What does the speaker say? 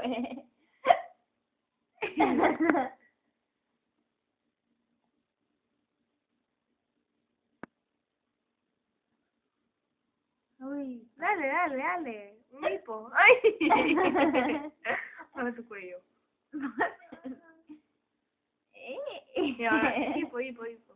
fue? Uy, dale, dale, dale. Un hipo. Ay. Mueve tu cuello. Y ahora, hipo, hipo, hipo.